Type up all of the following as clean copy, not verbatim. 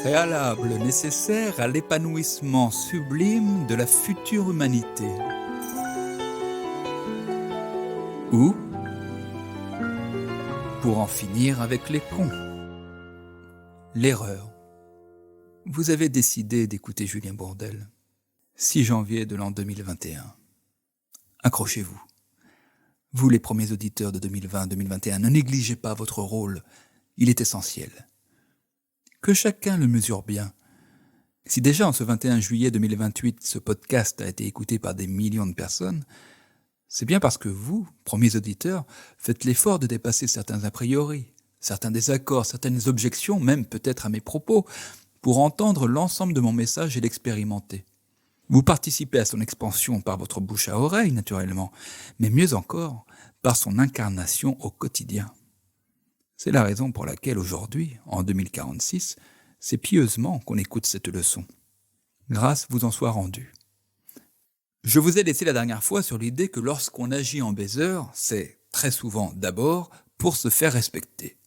préalable nécessaire à l'épanouissement sublime de la future humanité. Ou pour en finir avec les cons. L'erreur. Vous avez décidé d'écouter Julien Bourdel. 6 janvier de l'an 2021. Accrochez-vous. Vous, les premiers auditeurs de 2020-2021, ne négligez pas votre rôle. Il est essentiel. Que chacun le mesure bien. Si déjà en ce 21 juillet 2028, ce podcast a été écouté par des millions de personnes, c'est bien parce que vous, premiers auditeurs, faites l'effort de dépasser certains a priori, certains désaccords, certaines objections, même peut-être à mes propos, pour entendre l'ensemble de mon message et l'expérimenter. Vous participez à son expansion par votre bouche à oreille, naturellement, mais mieux encore, par son incarnation au quotidien. C'est la raison pour laquelle aujourd'hui, en 2046, c'est pieusement qu'on écoute cette leçon. Grâce vous en soit rendue. Je vous ai laissé la dernière fois sur l'idée que lorsqu'on agit en baiser, c'est très souvent d'abord pour se faire respecter.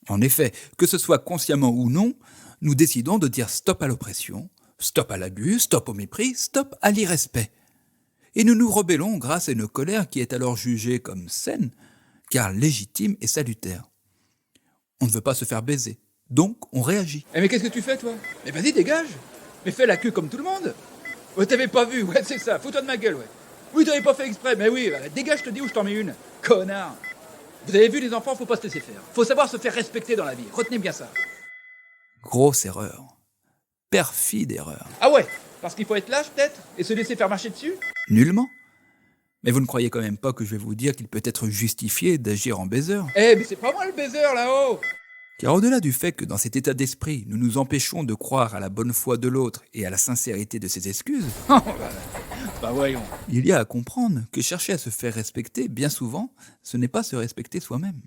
En effet, que ce soit consciemment ou non, nous décidons de dire stop à l'oppression, stop à l'abus, stop au mépris, stop à l'irrespect. Et nous nous rebellons grâce à une colère qui est alors jugée comme saine, car légitime et salutaire. On ne veut pas se faire baiser, donc on réagit. Eh mais qu'est-ce que tu fais, toi? Mais vas-y, dégage. Mais fais la queue comme tout le monde. Ouais, t'avais pas vu, ouais, c'est ça, fous-toi de ma gueule, ouais. Oui, t'avais pas fait exprès, mais oui, bah, dégage, je te dis, ou je t'en mets une. Connard. Vous avez vu, les enfants, faut pas se laisser faire. Faut savoir se faire respecter dans la vie, retenez bien ça. Grosse erreur. Perfide erreur. Ah ouais, parce qu'il faut être lâche, peut-être, et se laisser faire marcher dessus? Nullement. Mais vous ne croyez quand même pas que je vais vous dire qu'il peut être justifié d'agir en baiser? Eh, mais c'est pas moi le baiser, là-haut. Car au-delà du fait que dans cet état d'esprit, nous nous empêchons de croire à la bonne foi de l'autre et à la sincérité de ses excuses, Bah voyons. il y a à comprendre que chercher à se faire respecter, bien souvent, ce n'est pas se respecter soi-même.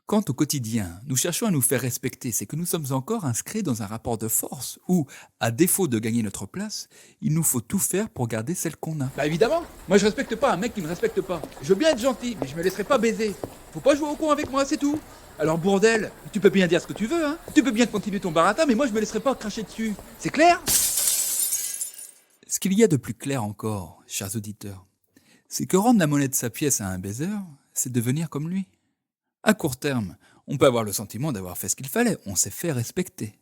Quand au quotidien, nous cherchons à nous faire respecter, c'est que nous sommes encore inscrits dans un rapport de force où, à défaut de gagner notre place, il nous faut tout faire pour garder celle qu'on a. Bah évidemment, moi je respecte pas un mec qui me respecte pas. Je veux bien être gentil, mais je me laisserai pas baiser. Faut pas jouer au con avec moi, c'est tout. Alors Bourdel, tu peux bien dire ce que tu veux, hein. Tu peux bien continuer ton baratin, mais moi je me laisserai pas cracher dessus. C'est clair? Ce qu'il y a de plus clair encore, chers auditeurs, c'est que rendre la monnaie de sa pièce à un baiser, c'est devenir comme lui. À court terme, on peut avoir le sentiment d'avoir fait ce qu'il fallait, on s'est fait respecter.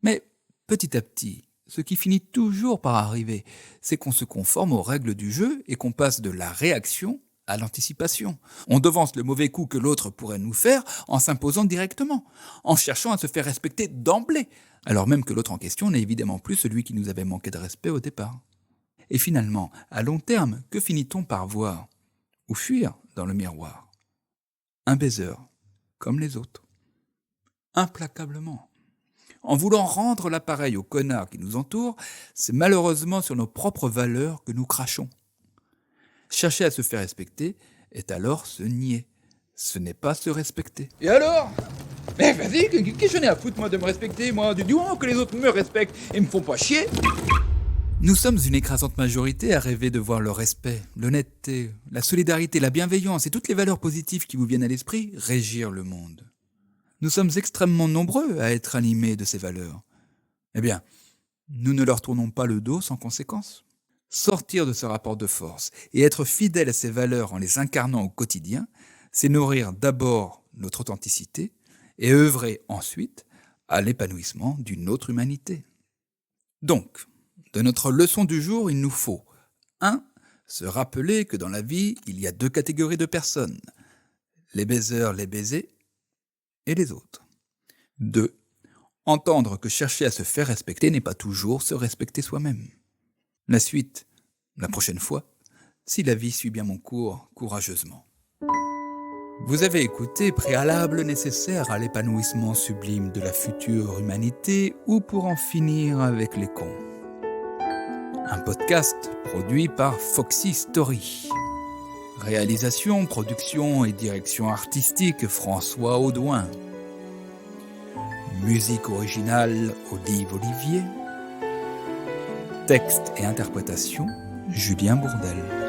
Mais petit à petit, ce qui finit toujours par arriver, c'est qu'on se conforme aux règles du jeu et qu'on passe de la réaction à l'anticipation. On devance le mauvais coup que l'autre pourrait nous faire en s'imposant directement, en cherchant à se faire respecter d'emblée, alors même que l'autre en question n'est évidemment plus celui qui nous avait manqué de respect au départ. Et finalement, à long terme, que finit-on par voir ou fuir dans le miroir? Un baiser, comme les autres. Implacablement. En voulant rendre l'appareil aux connards qui nous entourent, c'est malheureusement sur nos propres valeurs que nous crachons. Chercher à se faire respecter est alors se nier. Ce n'est pas se respecter. Et alors? Mais vas-y, qu'est-ce que j'en ai à foutre, moi, de me respecter, moi? Du moment que les autres me respectent et me font pas chier. Nous sommes une écrasante majorité à rêver de voir le respect, l'honnêteté, la solidarité, la bienveillance et toutes les valeurs positives qui vous viennent à l'esprit régir le monde. Nous sommes extrêmement nombreux à être animés de ces valeurs. Eh bien, nous ne leur tournons pas le dos sans conséquence. Sortir de ce rapport de force et être fidèle à ces valeurs en les incarnant au quotidien, c'est nourrir d'abord notre authenticité et œuvrer ensuite à l'épanouissement d'une autre humanité. Donc, de notre leçon du jour, il nous faut 1. Se rappeler que dans la vie, il y a 2 catégories de personnes. Les baiseurs, les baisés, et les autres. 2. Entendre que chercher à se faire respecter n'est pas toujours se respecter soi-même. La suite, la prochaine fois, si la vie suit bien mon cours courageusement. Vous avez écouté Préalable nécessaire à l'épanouissement sublime de la future humanité ou pour en finir avec les cons. Un podcast produit par Foxy Story. Réalisation, production et direction artistique François Audouin. Musique originale Olive Olivier. Texte et interprétation Julien Bourdel.